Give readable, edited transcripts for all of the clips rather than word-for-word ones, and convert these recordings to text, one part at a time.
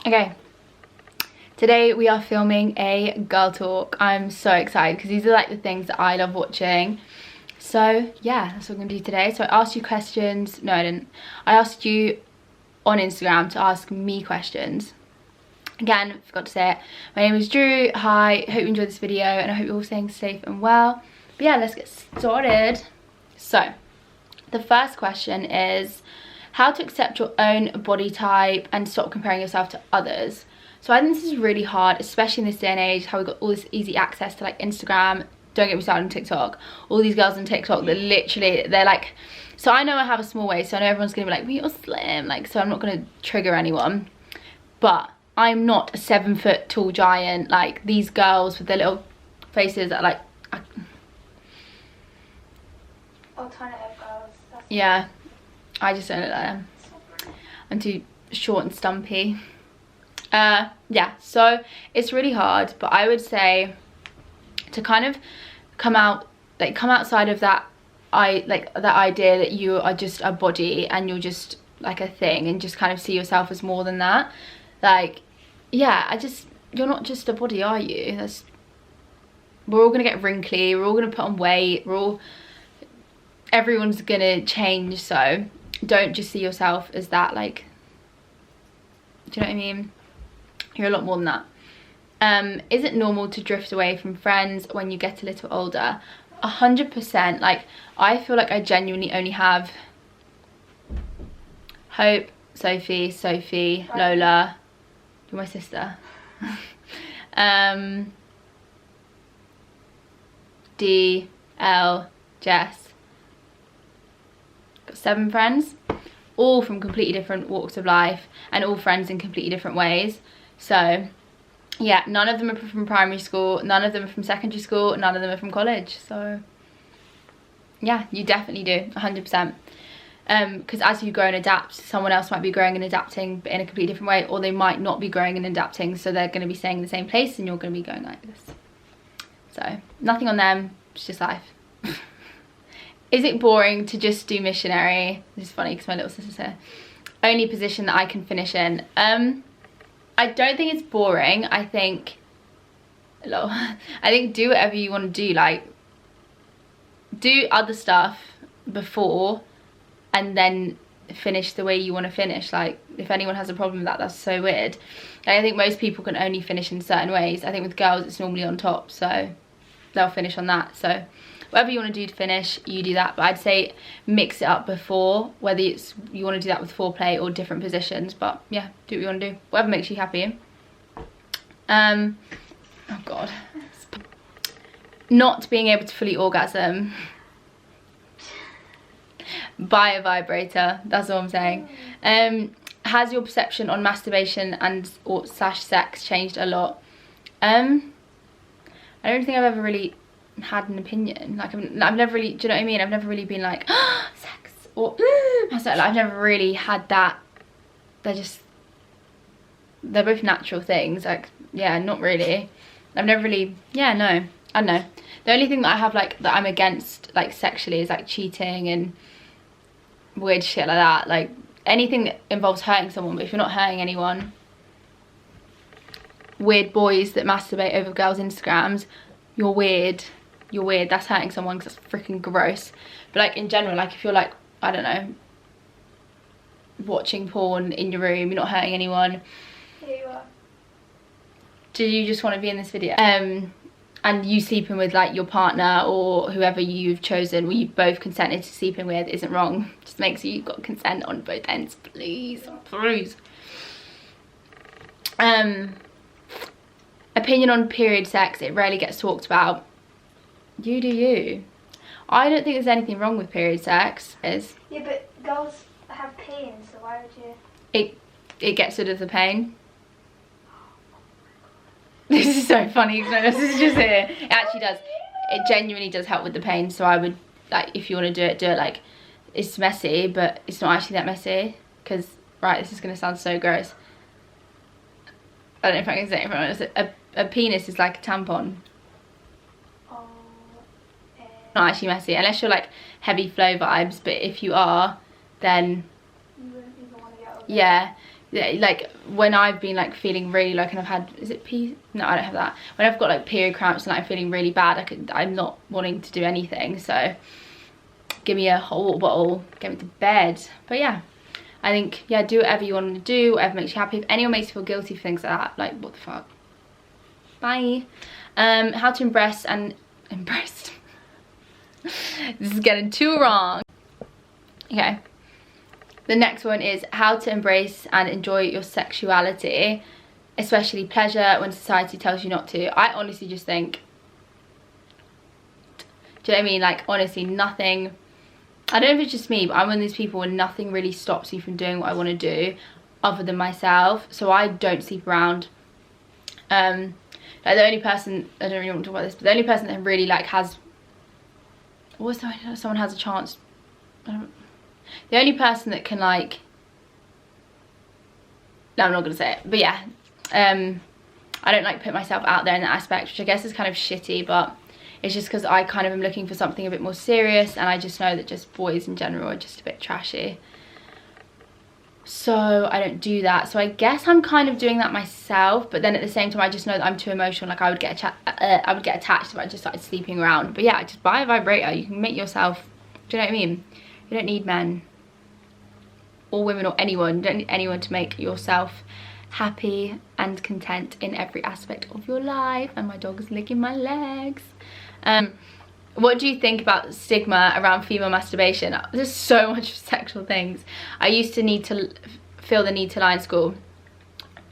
Okay, today we are filming a girl talk. I'm so excited because these are like the things that I love watching. So yeah, that's what I'm gonna do today. So I asked you questions. No, I didn't. I asked you on Instagram to ask me questions. Again, forgot to say it. My name is Drew. Hi, hope you enjoyed this video and I hope you're all staying safe and well. But yeah, let's get started. So the first question is how to accept your own body type and stop comparing yourself to others. So I think this is really hard, especially in this day and age, how we've got all this easy access to like Instagram. Don't get me started on TikTok. All these girls on TikTok that literally, they're like, so I know I have a small waist, so I know everyone's gonna be like, well, you're slim, like, so I'm not gonna trigger anyone. But I'm not a 7 foot tall giant like these girls with their little faces that are like, alternative girls. Yeah, I just don't look like them. I'm too short and stumpy. Yeah, so it's really hard, but I would say to kind of come outside of that that idea that you are just a body and you're just like a thing, and just kind of see yourself as more than that. Like, yeah, you're not just a body, are you? We're all gonna get wrinkly, we're all gonna put on weight, everyone's gonna change, so don't just see yourself as that. Like, do you know what I mean? You're a lot more than that. Is it normal to drift away from friends when you get a little older? 100%. Like, I feel like I genuinely only have Hope, Sophie, Lola. You're my sister. D, L, Jess. Got 7 friends, all from completely different walks of life and all friends in completely different ways. So yeah, none of them are from primary school, none of them are from secondary school, none of them are from college. So yeah, you definitely do, 100%. Because as you grow and adapt, someone else might be growing and adapting but in a completely different way, or they might not be growing and adapting, so they're going to be staying in the same place and you're going to be going like this. So nothing on them, it's just life. Is it boring to just do missionary? This is funny because my little sister's here. Only position that I can finish in. I don't think it's boring. I think do whatever you want to do. Like, do other stuff before and then finish the way you want to finish. Like, if anyone has a problem with that, that's so weird. Like, I think most people can only finish in certain ways. I think with girls it's normally on top, so they'll finish on that. So whatever you want to do to finish, you do that. But I'd say mix it up before, whether it's you want to do that with foreplay or different positions. But yeah, do what you want to do, whatever makes you happy. Oh god, not being able to fully orgasm. Buy a vibrator, that's all I'm saying. Has your perception on masturbation and or sex changed a lot? I don't think I've ever really had an opinion. Like, I've never really, do you know what I mean? I've never really been like, oh, sex, or like, I've never really had that. They're both natural things. Like, yeah, not really. I've never really, yeah, no, I don't know. The only thing that I have, like, that I'm against, like, sexually is like cheating and weird shit like that. Like, anything that involves hurting someone, but if you're not hurting anyone. Weird boys that masturbate over girls' Instagrams, you're weird. You're weird. That's hurting someone because that's freaking gross. But like, in general, like, if you're like, I don't know, watching porn in your room, you're not hurting anyone. Here you are. Do you just want to be in this video? And you sleeping with like your partner or whoever you've chosen, or you both consented to sleeping with, isn't wrong. Just make sure you've got consent on both ends, please, please. Opinion on period sex, it rarely gets talked about. You do you. I don't think there's anything wrong with period sex. Yeah, but girls have pain, so why would you? It gets rid of the pain. This is so funny because this is just here. It actually does. It genuinely does help with the pain, so I would, like, if you want to do it like, it's messy, but it's not actually that messy. Because, right, this is going to sound so gross. I don't know if I can say it in front of us. A penis is like a tampon. Oh, not actually messy, unless you're like heavy flow vibes, but if you are, then you wouldn't even want to get over yeah, yeah, like when I've been like feeling really low and I've had, is it no, I don't have that. When I've got like period cramps and like, I'm feeling really bad, I'm not wanting to do anything. So give me a whole water bottle, get me to bed. But yeah, I think, yeah, do whatever you want to do, whatever makes you happy. If anyone makes you feel guilty for things like that, like, what the fuck? Bye. How to embrace. This is getting too wrong. Okay. The next one is how to embrace and enjoy your sexuality, especially pleasure when society tells you not to. I honestly just think, do you know what I mean? Like, honestly, nothing, I don't know if it's just me, but I'm one of these people where nothing really stops me from doing what I want to do other than myself. So I don't sleep around. Like the only person, I don't really want to talk about this, but the only person that really like has, what's the, someone has a chance, the only person that can like, no, I'm not gonna say it, but yeah, I don't like put myself out there in that aspect, which I guess is kind of shitty, but it's just because I kind of am looking for something a bit more serious, and I just know that just boys in general are just a bit trashy, so I don't do that. So I guess I'm kind of doing that myself, but then at the same time I just know that I'm too emotional. Like I would get attached if I just started sleeping around. But yeah, just buy a vibrator. You can make yourself, do you know what I mean? You don't need men or women or anyone. You don't need anyone to make yourself happy and content in every aspect of your life. And my dog is licking my legs. What do you think about stigma around female masturbation? There's so much sexual things. I used to feel the need to lie in school.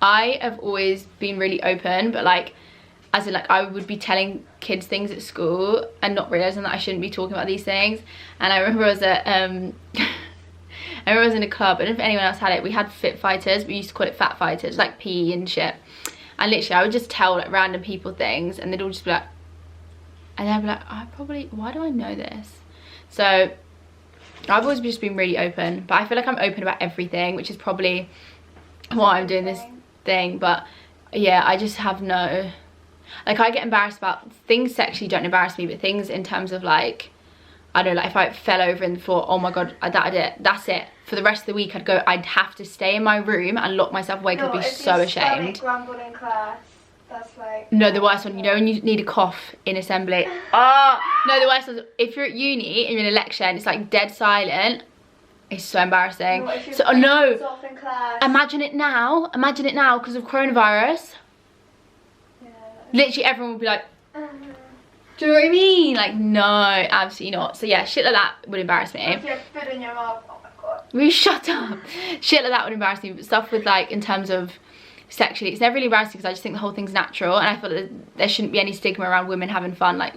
I have always been really open, but like, as in like, I would be telling kids things at school and not realising that I shouldn't be talking about these things. And I remember I was at, I remember I was in a club, I don't know if anyone else had it, we had fit fighters, we used to call it fat fighters, like PE and shit. And literally I would just tell like random people things and they'd all just be like, and I'd be like, why do I know this? So I've always just been really open, but I feel like I'm open about everything, which is probably why I'm doing this thing. But yeah, I just have no, like I get embarrassed about things sexually, don't embarrass me, but things in terms of like, I don't know, like if I fell over and thought, oh my god, that's it. For the rest of the week I'd have to stay in my room and lock myself away because I'd be so ashamed. In class. That's like, no, the worst one, you know when you need a cough in assembly. Oh no, the worst one, if you're at uni and you're in a lecture and it's like dead silent, it's so embarrassing. So oh no, in class. imagine it now because of coronavirus. Yeah. Literally everyone would be like, do you know what I mean? Like no, absolutely not. So yeah, shit like that would embarrass me. If you have food in your mouth, oh my god. Will you shut up? Shit like that would embarrass me, but stuff with like, in terms of sexually, it's never really embarrassing because I just think the whole thing's natural, and I feel that there shouldn't be any stigma around women having fun. Like,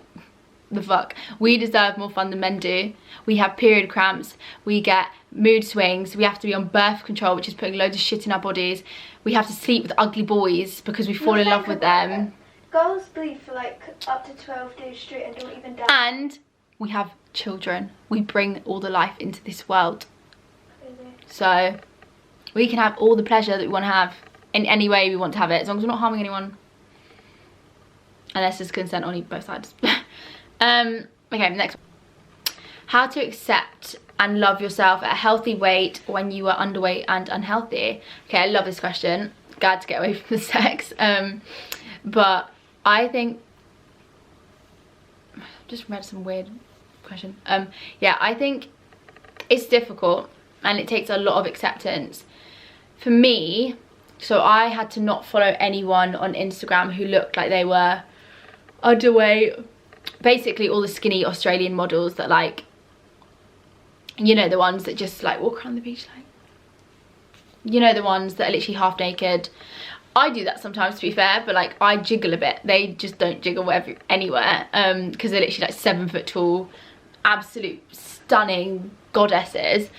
the fuck, we deserve more fun than men do. We have period cramps, we get mood swings, we have to be on birth control, which is putting loads of shit in our bodies, we have to sleep with ugly boys because we fall in love with them. Girls bleed for like up to 12 days straight and don't even die. And we have children, we bring all the life into this world. Crazy. So we can have all the pleasure that we want to have in any way we want to have it, as long as we're not harming anyone, unless there's consent on both sides. Okay, next one. How to accept and love yourself at a healthy weight when you are underweight and unhealthy. Okay, I love this question. Glad to get away from the sex. But I think, just read some weird question. Yeah, I think it's difficult and it takes a lot of acceptance. For me, so I had to not follow anyone on Instagram who looked like they were underweight. Basically all the skinny Australian models that, like, you know, the ones that just like walk around the beach, like, you know, the ones that are literally half naked. I do that sometimes, to be fair, but like I jiggle a bit. They just don't jiggle anywhere, because they're literally like 7 foot tall, absolute stunning goddesses.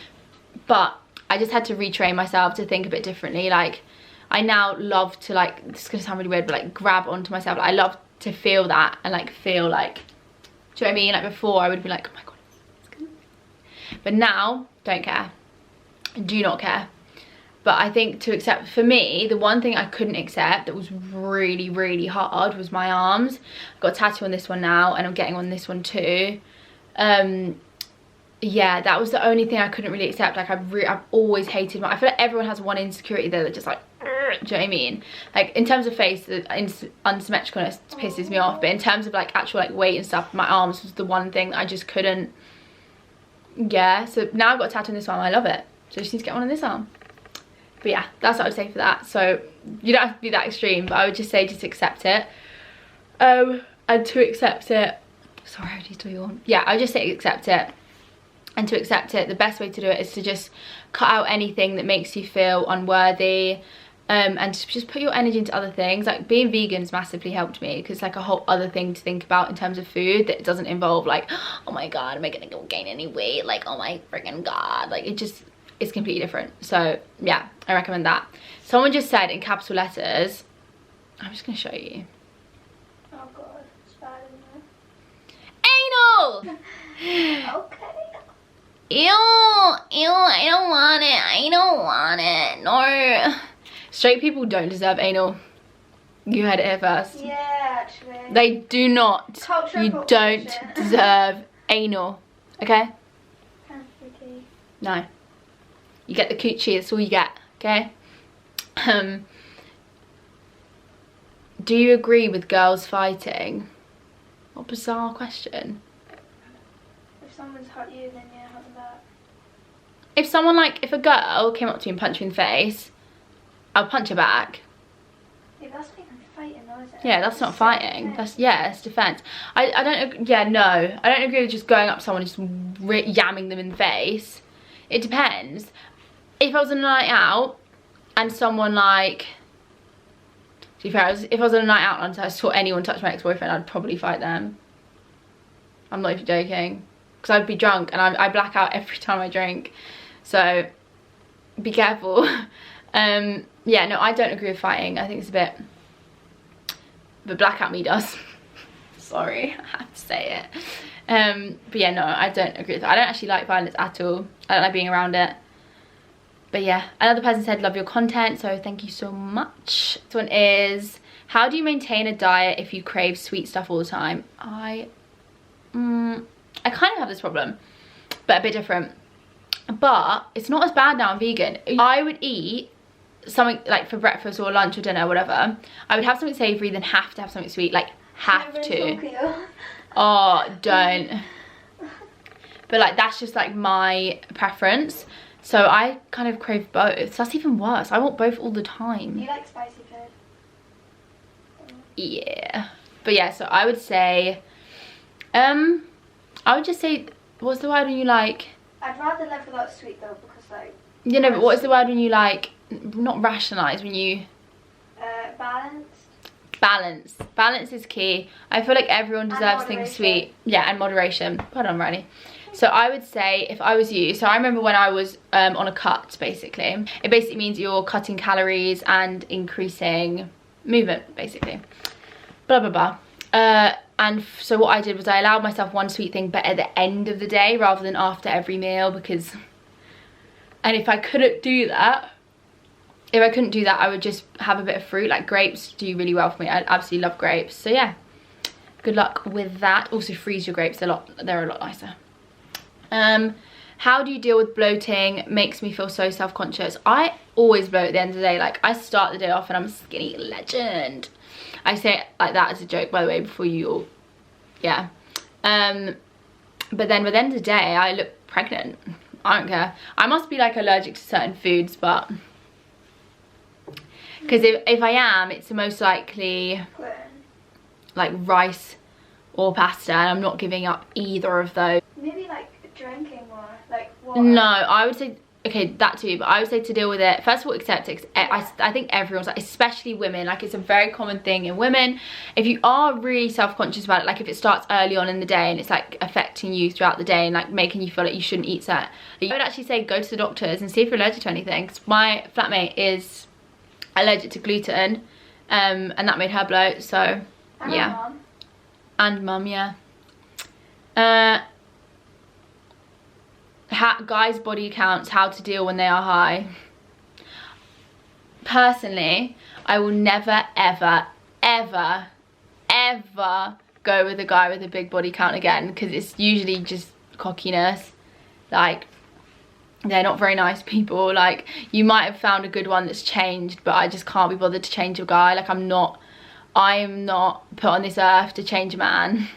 But I just had to retrain myself to think a bit differently. Like, I now love to, like, this is gonna sound really weird, but like grab onto myself. Like, I love to feel that and like feel like, do you know what I mean? Like before I would be like, oh my god, it's good. But now, don't care. Do not care. But I think to accept, for me, the one thing I couldn't accept that was really, really hard was my arms. I've got a tattoo on this one now, and I'm getting on this one too. yeah, that was the only thing I couldn't really accept. Like I've always hated I feel like everyone has one insecurity there that just like, do you know what I mean? Like in terms of face, the unsymmetricalness pisses me off, but in terms of like actual like weight and stuff, my arms was the one thing that I just couldn't. Yeah, so now I've got a tattoo on this arm. I love it, so I just need to get one on this arm. But yeah, that's what I would say for that. So you don't have to be that extreme, but I would just say just accept it. And to accept it, sorry, I need to yawn. Yeah, I would just say accept it. And to accept it, the best way to do it is to just cut out anything that makes you feel unworthy, and just put your energy into other things. Like being vegan has massively helped me, because it's like a whole other thing to think about in terms of food that doesn't involve like, oh my god, am I gonna go gain any weight? Like, oh my freaking god, like it's completely different. So yeah, I recommend that. Someone just said in capital letters, I'm just gonna show you. Oh god, it's bad, isn't Anal! it? Okay. Ew, I don't want it, no. Straight people don't deserve anal. You heard it here first. Yeah, actually. They do not. Cultural You don't deserve anal, okay? No. You get the coochie, that's all you get, okay? Do you agree with girls fighting? What a bizarre question. If someone's hurt you, then yeah, hurt them back. If someone like, if a girl came up to you and punched you in the face, I'll punch her back. Yeah, that's not even fighting though, is it? Yeah, that's not fighting. That's, yeah, it's defense. I don't, yeah, no. I don't agree with just going up to someone and just yamming them in the face. It depends. If I was on a night out and someone like, to be fair, if I was on a night out and I saw anyone touch my ex-boyfriend, I'd probably fight them. I'm not even joking. Because I'd be drunk and I black out every time I drink. So, be careful. Yeah, no, I don't agree with fighting. I think it's a bit, but blackout me does. Sorry, I have to say it. But yeah, no, I don't agree with that. I don't actually like violence at all. I don't like being around it. But yeah, another person said, love your content, so thank you so much. This one is, how do you maintain a diet if you crave sweet stuff all the time? I kind of have this problem, but a bit different. But it's not as bad now I'm vegan. I would eat something like for breakfast or lunch or dinner or whatever. I would have something savoury, then have to have something sweet, like have to. Oh, don't. But like that's just like my preference. So I kind of crave both. So that's even worse. I want both all the time. You like spicy food? Yeah. But yeah, so I would say, I would just say, what's the word when you like? I'd rather live without sweet though, because like. You know, but what is the word when you like, not rationalise, when you. Balanced. Balance. Balance is key. I feel like everyone deserves things sweet. Yeah, and moderation. Pardon, Riley. So I would say, if I was you, so I remember when I was on a cut, basically. It basically means you're cutting calories and increasing movement, basically. Blah, blah, blah. And so what I did was I allowed myself one sweet thing, but at the end of the day rather than after every meal, because... And if I couldn't do that, I would just have a bit of fruit. Like grapes do really well for me. I absolutely love grapes. So yeah, good luck with that. Also freeze your grapes, they're a lot nicer. How do you deal with bloating? Makes me feel so self-conscious. I always bloat at the end of the day. Like I start the day off and I'm a skinny legend. I say it like that as a joke, by the way, before you all, yeah. But then by the end of the day, I look pregnant. I don't care. I must be like allergic to certain foods, but because if I am, it's the most likely like rice or pasta, and I'm not giving up either of those. Maybe like drinking more, like water. No, I would say, okay, that too, but I would say to deal with it, first of all, accept it. I think everyone's like, especially women, like it's a very common thing in women. If you are really self-conscious about it, like if it starts early on in the day and it's like affecting you throughout the day and like making you feel like you shouldn't eat that, I would actually say go to the doctors and see if you're allergic to anything. 'Cause my flatmate is allergic to gluten, and that made her bloat, so yeah. Mom. And mum, yeah. Guys' body counts, how to deal when they are high. Personally, I will never, ever, ever, ever go with a guy with a big body count again, because it's usually just cockiness. like they're not very nice people. Like, you might have found a good one that's changed, but I just can't be bothered to change a guy. Like, I'm not put on this earth to change a man.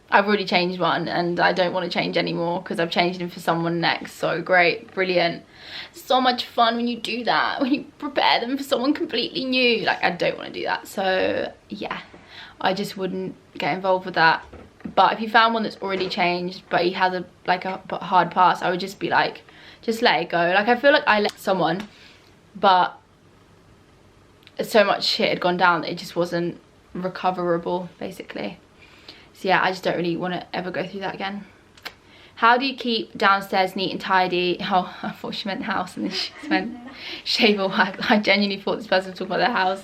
I've already changed one, and I don't want to change anymore because I've changed him for someone next. So great, brilliant, so much fun when you do that, when you prepare them for someone completely new. Like, I don't want to do that. So yeah, I just wouldn't get involved with that. But if you found one that's already changed but he has a hard past, I would just be like, just let it go. Like, I feel like I let someone, but so much shit had gone down that it just wasn't recoverable, basically. So yeah, I just don't really want to ever go through that again. How do you keep downstairs neat and tidy? Oh, I thought she meant house, and then she meant shave or wax. I genuinely thought this person was talking about their house.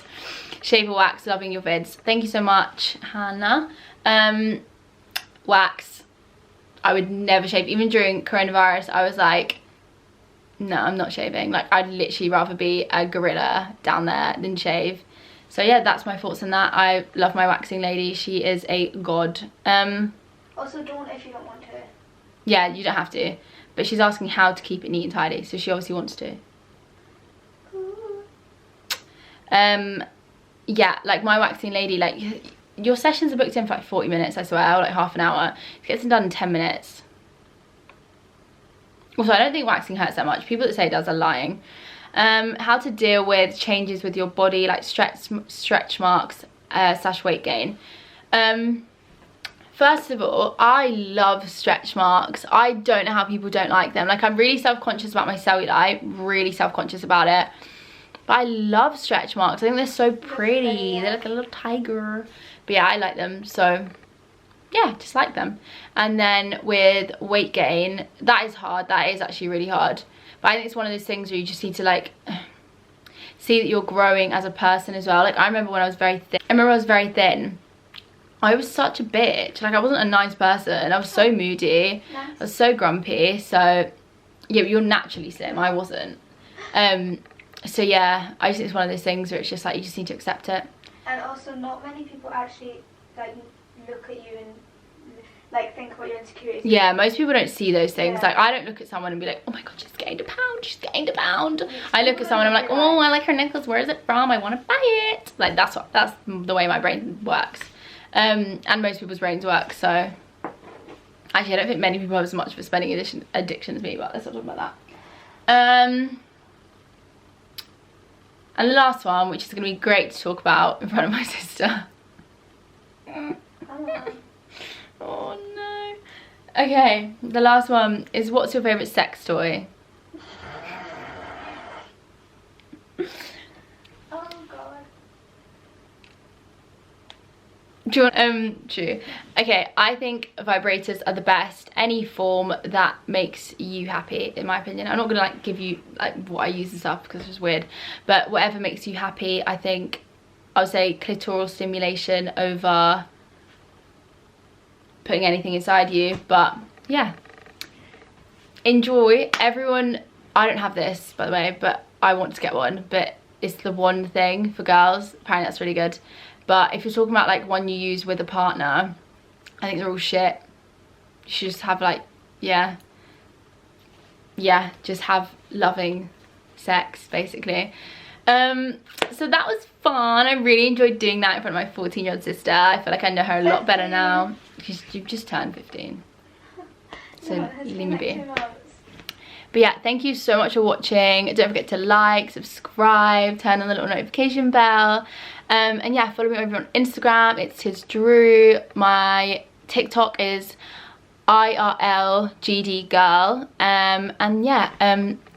Shave or wax, loving your vids. Thank you so much, Hannah. Wax, I would never shave. Even during coronavirus, I was like, no, I'm not shaving. Like, I'd literally rather be a gorilla down there than shave. So yeah, that's my thoughts on that. I love my waxing lady. She is a god. Also, don't if you don't want to. Yeah, you don't have to. But she's asking how to keep it neat and tidy, so she obviously wants to. Yeah, like my waxing lady, like, your sessions are booked in for like 40 minutes, I swear, or like half an hour. She gets them done in 10 minutes. Also, I don't think waxing hurts that much. People that say it does are lying. How to deal with changes with your body, like stretch marks / weight gain. First of all, I love stretch marks. I don't know how people don't like them. Like, I'm really self-conscious about my cellulite, really self-conscious about it. But I love stretch marks. I think they're so pretty. They're like a little tiger. But yeah, I like them. So yeah, just like them. And then with weight gain, that is hard. That is actually really hard. But I think it's one of those things where you just need to, like, see that you're growing as a person as well. Like, I remember when I was very thin. I was such a bitch. Like, I wasn't a nice person. I was so moody. Nice. I was so grumpy. So yeah, but you're naturally slim. I wasn't. So yeah, I just think it's one of those things where it's just like, you just need to accept it. And also, not many people actually, like, look at you and, like, think about your insecurities. Yeah, most people don't see those things. Yeah. Like, I don't look at someone and be like, oh my god, she's gained a pound, she's gained a pound. I look at someone and I'm like, oh, I like her necklace, where is it from, I want to buy it. Like, that's the way my brain works. And most people's brains work. So actually, I don't think many people have as much of a spending addiction as me, but let's not talk about that. And the last one, which is going to be great to talk about in front of my sister. Oh no. Okay, the last one is, what's your favourite sex toy? Oh god. Do you want, true. Okay, I think vibrators are the best. Any form that makes you happy, in my opinion. I'm not gonna, like, give you, like, what I use and stuff because it's just weird. But whatever makes you happy, I think I would say clitoral stimulation over putting anything inside you. But yeah, enjoy. Everyone, I don't have this, by the way, but I want to get one. But it's the one thing for girls. Apparently that's really good. But if you're talking about, like, one you use with a partner, I think they're all shit. You should just have, like, yeah, just have loving sex, basically. So that was fun. I really enjoyed doing that in front of my 14-year-old sister. I feel like I know her a lot better now. You've just turned 15. So No, leave me be. But yeah, thank you so much for watching. Don't forget to like, subscribe, turn on the little notification bell. And yeah, follow me over on Instagram. It's @tisdrew. My TikTok is IRLGDgirl. And yeah,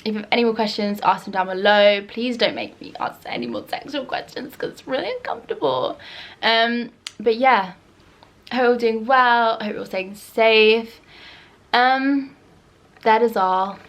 if you have any more questions, ask them down below. Please don't make me answer any more sexual questions because it's really uncomfortable. But yeah, I hope you're all doing well. I hope you're all staying safe. That is all.